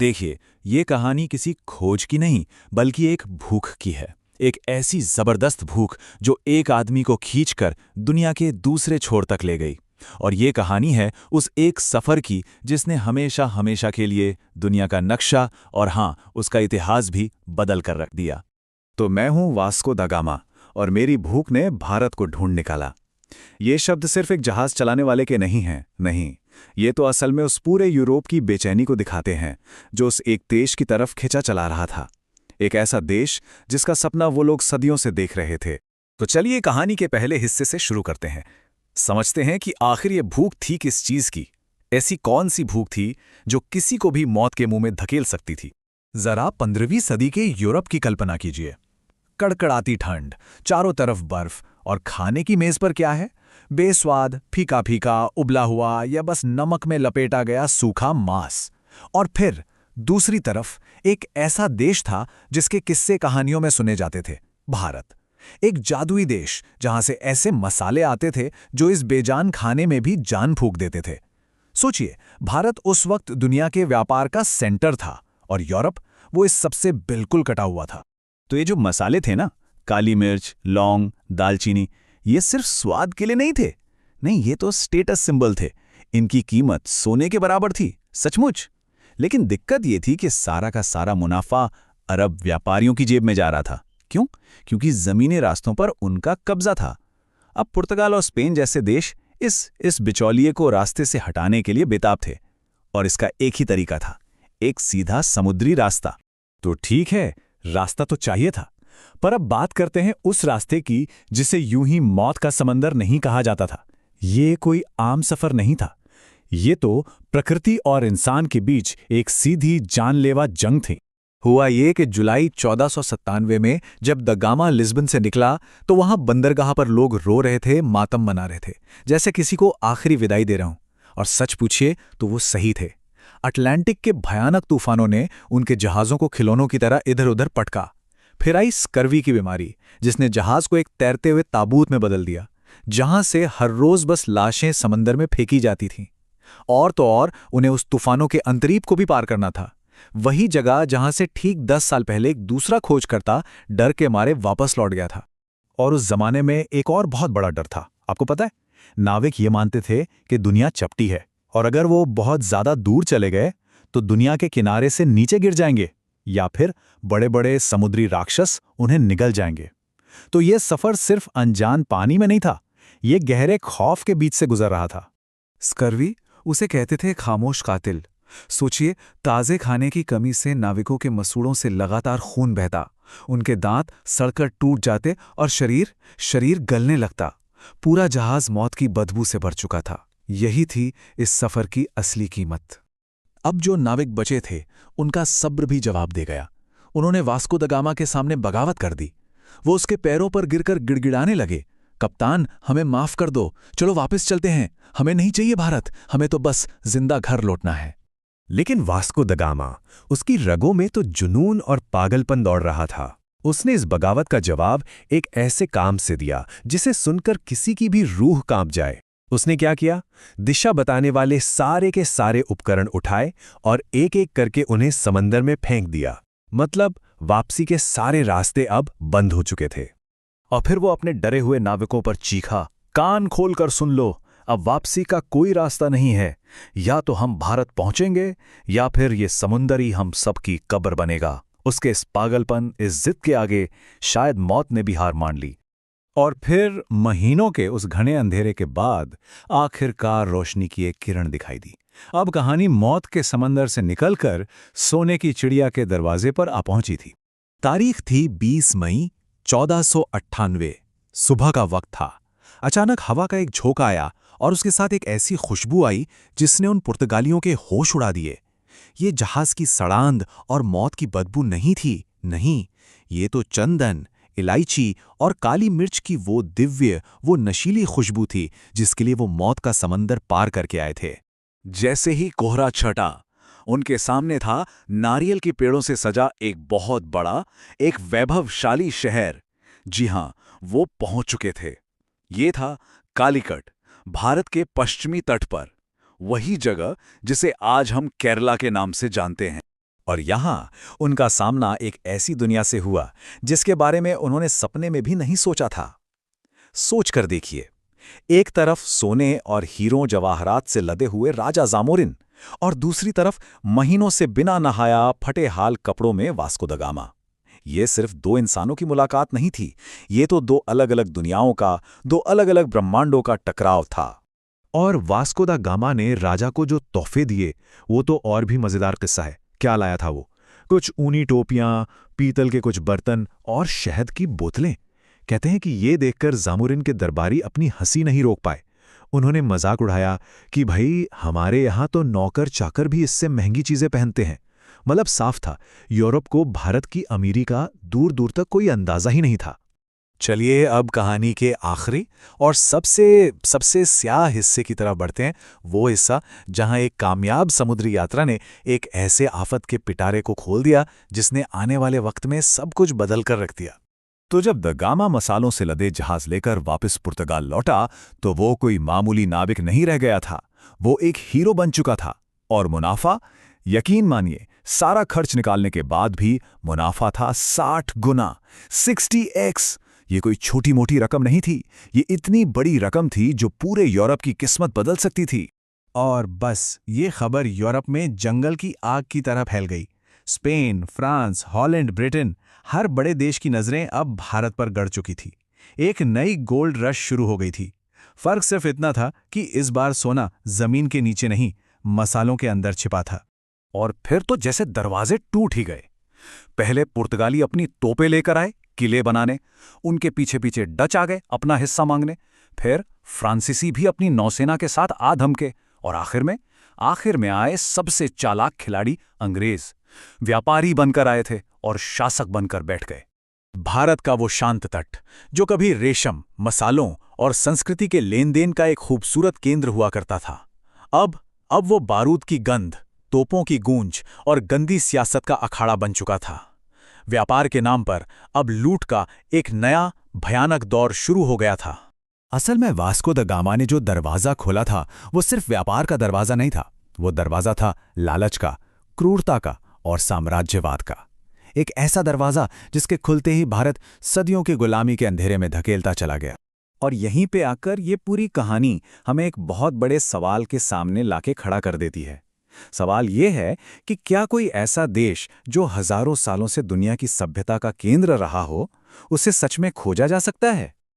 देखिए, ये कहानी किसी खोज की नहीं, बल्कि एक भूख की है। एक ऐसी जबरदस्त भूख जो एक आदमी को खींचकर दुनिया के दूसरे छोर तक ले गई। और ये कहानी है उस एक सफर की जिसने हमेशा हमेशा के लिए दुनिया का नक्शा और हाँ, उसका इतिहास भी बदल कर रख दिया। तो मैं हूं वास्को दा गामा, और मेरी भूख ने भारत को ढूंढ निकाला। ये शब्द सिर्फ एक जहाज चलाने वाले के नहीं हैं, नहीं। ये तो असल में उस पूरे यूरोप की बेचैनी को दिखाते हैं जो उस एक देश की तरफ खिंचा चला रहा था। एक ऐसा देश जिसका सपना वो लोग सदियों से देख रहे थे। तो चलिए कहानी के पहले हिस्से से शुरू करते हैं। समझते हैं कि आखिर ये भूख थी किस चीज की। ऐसी कौन सी भूख थी जो किसी को भी मौत के मुंह में धकेल सकती थी। जरा 15वीं सदी के यूरोप की कल्पना कीजिए। कड़कड़ाती ठंड, चारों तरफ बर्फ, और खाने की मेज पर क्या है? बेस्वाद, फीका फीका, उबला हुआ या बस नमक में लपेटा गया सूखा मांस। और फिर दूसरी तरफ एक ऐसा देश था जिसके किस्से कहानियों में सुने जाते थे, भारत। एक जादुई देश जहां से ऐसे मसाले आते थे जो इस बेजान खाने में भी जान फूंक देते थे। सोचिए, भारत उस वक्त दुनिया के व्यापार का सेंटर था और यूरोप वो इस सबसे बिल्कुल कटा हुआ था। तो ये जो मसाले थे ना, काली मिर्च, लौंग, दालचीनी, ये सिर्फ स्वाद के लिए नहीं थे। नहीं, ये तो स्टेटस सिंबल थे। इनकी कीमत सोने के बराबर थी, सचमुच। लेकिन दिक्कत ये थी कि सारा का सारा मुनाफा अरब व्यापारियों की जेब में जा रहा था। क्यों? क्योंकि जमीनी रास्तों पर उनका कब्जा था। अब पुर्तगाल और स्पेन जैसे देश इस बिचौलिए को रास्ते से हटाने के लिए बेताब थे। और इसका एक ही तरीका था, एक सीधा समुद्री रास्ता। तो ठीक है, रास्ता तो चाहिए था, पर अब बात करते हैं उस रास्ते की जिसे यूं ही मौत का समंदर नहीं कहा जाता था। ये कोई आम सफर नहीं था। ये तो प्रकृति और इंसान के बीच एक सीधी जानलेवा जंग थी। हुआ ये कि जुलाई 1497 में जब द गामा लिस्बन से निकला तो वहां बंदरगाह पर लोग रो रहे थे, मातम मना रहे थे, जैसे किसी को आखिरी विदाई दे रहा हूं। और सच पूछिए तो वो सही थे। अटलांटिक के भयानक तूफानों ने उनके जहाज़ों को खिलौनों की तरह इधर-उधर पटका। फिर आई स्कर्वी की बीमारी, जिसने जहाज को एक तैरते हुए ताबूत में बदल दिया, जहां से हर रोज बस लाशें समंदर में फेंकी जाती थीं। और तो और उन्हें उस तूफानों के अंतरीप को भी पार करना था, वही जगह जहां से ठीक 10 साल पहले एक दूसरा खोजकर्ता डर के मारे वापस लौट गया था। और उस जमाने में एक और बहुत बड़ा डर था, आपको पता है? नाविक ये मानते थे कि दुनिया चपटी है, और अगर वो बहुत ज्यादा दूर चले गए तो दुनिया के किनारे से नीचे गिर जाएंगे, या फिर बड़े बड़े समुद्री राक्षस उन्हें निगल जाएंगे। तो यह सफर सिर्फ अनजान पानी में नहीं था, यह गहरे खौफ के बीच से गुजर रहा था। स्कर्वी, उसे कहते थे खामोश कातिल। सोचिए, ताजे खाने की कमी से नाविकों के मसूड़ों से लगातार खून बहता, उनके दांत सड़कर टूट जाते और शरीर गलने लगता। पूरा जहाज मौत की बदबू से भर चुका था। यही थी इस सफर की असली कीमत। अब जो नाविक बचे थे, उनका सब्र भी जवाब दे गया। उन्होंने वास्को द गामा के सामने बगावत कर दी। वो उसके पैरों पर गिरकर गिड़गिड़ाने लगे, कप्तान, हमें माफ कर दो, चलो वापस चलते हैं, हमें नहीं चाहिए भारत, हमें तो बस जिंदा घर लौटना है। लेकिन वास्को द गामा, उसकी रगों में तो जुनून और पागलपन दौड़ रहा था। उसने इस बगावत का जवाब एक ऐसे काम से दिया जिसे सुनकर किसी की भी रूह कांप जाए। उसने क्या किया? दिशा बताने वाले सारे के सारे उपकरण उठाए और एक एक करके उन्हें समंदर में फेंक दिया। मतलब वापसी के सारे रास्ते अब बंद हो चुके थे। और फिर वो अपने डरे हुए नाविकों पर चीखा, कान खोलकर सुन लो, अब वापसी का कोई रास्ता नहीं है। या तो हम भारत पहुंचेंगे या फिर ये समुंदर ही हम सबकी कब्र बनेगा। उसके इस पागलपन, इस जिद के आगे शायद मौत ने भी हार मान ली। और फिर महीनों के उस घने अंधेरे के बाद आखिरकार रोशनी की एक किरण दिखाई दी। अब कहानी मौत के समंदर से निकलकर सोने की चिड़िया के दरवाजे पर आ पहुंची थी। तारीख थी 20 मई 1498। सुबह का वक्त था। अचानक हवा का एक झोंका आया और उसके साथ एक ऐसी खुशबू आई जिसने उन पुर्तगालियों के होश उड़ा दिए। ये जहाज की सड़ांध और मौत की बदबू नहीं थी, नहीं, ये तो चंदन, इलायची और काली मिर्च की वो दिव्य, वो नशीली खुशबू थी जिसके लिए वो मौत का समंदर पार करके आए थे। जैसे ही कोहरा छटा, उनके सामने था नारियल के पेड़ों से सजा एक बहुत बड़ा, एक वैभवशाली शहर। जी हां, वो पहुंच चुके थे। ये था कालीकट, भारत के पश्चिमी तट पर, वही जगह जिसे आज हम केरला के नाम से जानते हैं। और यहाँ उनका सामना एक ऐसी दुनिया से हुआ जिसके बारे में उन्होंने सपने में भी नहीं सोचा था। सोच कर देखिए, एक तरफ सोने और हीरों जवाहरात से लदे हुए राजा जामोरिन, और दूसरी तरफ महीनों से बिना नहाया फटे हाल कपड़ों में वास्को द गामा। ये सिर्फ दो इंसानों की मुलाकात नहीं थी, ये तो दो अलग अलग दुनियाओं का, दो अलग अलग ब्रह्मांडों का टकराव था। और वास्को दा गामा ने राजा को जो तोहफे दिए वो तो और भी मजेदार किस्सा है। क्या लाया था वो? कुछ ऊनी टोपियां, पीतल के कुछ बर्तन और शहद की बोतलें। कहते हैं कि ये देखकर जामोरिन के दरबारी अपनी हंसी नहीं रोक पाए। उन्होंने मजाक उड़ाया कि भाई हमारे यहाँ तो नौकर चाकर भी इससे महंगी चीजें पहनते हैं। मतलब साफ था, यूरोप को भारत की अमीरी का दूर दूर तक कोई अंदाजा ही नहीं था। चलिए अब कहानी के आखिरी और सबसे सबसे स्याह हिस्से की तरफ बढ़ते हैं, वो हिस्सा जहां एक कामयाब समुद्री यात्रा ने एक ऐसे आफत के पिटारे को खोल दिया जिसने आने वाले वक्त में सब कुछ बदल कर रख दिया। तो जब द गामा मसालों से लदे जहाज लेकर वापस पुर्तगाल लौटा तो वो कोई मामूली नाविक नहीं रह गया था, वो एक हीरो बन चुका था। और मुनाफा, यकीन मानिए सारा खर्च निकालने के बाद भी मुनाफा था 60 गुना, 60x। ये कोई छोटी मोटी रकम नहीं थी, ये इतनी बड़ी रकम थी जो पूरे यूरोप की किस्मत बदल सकती थी। और बस ये खबर यूरोप में जंगल की आग की तरह फैल गई। स्पेन, फ्रांस, हॉलैंड, ब्रिटेन, हर बड़े देश की नज़रें अब भारत पर गड़ चुकी थी। एक नई गोल्ड रश शुरू हो गई थी। फर्क सिर्फ इतना था कि इस बार सोना जमीन के नीचे नहीं, मसालों के अंदर छिपा था। और फिर तो जैसे दरवाजे टूट ही गए। पहले पुर्तगाली अपनी तोपें लेकर आए किले बनाने, उनके पीछे पीछे डच आ गए अपना हिस्सा मांगने, फिर फ्रांसीसी भी अपनी नौसेना के साथ आ धमके, और आखिर में आए सबसे चालाक खिलाड़ी अंग्रेज। व्यापारी बनकर आए थे और शासक बनकर बैठ गए। भारत का वो शांत तट जो कभी रेशम, मसालों और संस्कृति के लेन देन का एक खूबसूरत केंद्र हुआ करता था, अब वो बारूद की गंध, तोपों की गूंज और गंदी सियासत का अखाड़ा बन चुका था। व्यापार के नाम पर अब लूट का एक नया भयानक दौर शुरू हो गया था। असल में वास्को द गामा ने जो दरवाज़ा खोला था वो सिर्फ व्यापार का दरवाज़ा नहीं था, वो दरवाज़ा था लालच का, क्रूरता का और साम्राज्यवाद का। एक ऐसा दरवाज़ा जिसके खुलते ही भारत सदियों की गुलामी के अंधेरे में धकेलता चला गया। और यहीं पे आकर ये पूरी कहानी हमें एक बहुत बड़े सवाल के सामने लाके खड़ा कर देती है। सवाल ये है कि क्या कोई ऐसा देश जो हजारों सालों से दुनिया की सभ्यता का केंद्र रहा हो, उसे सच में खोजा जा सकता है?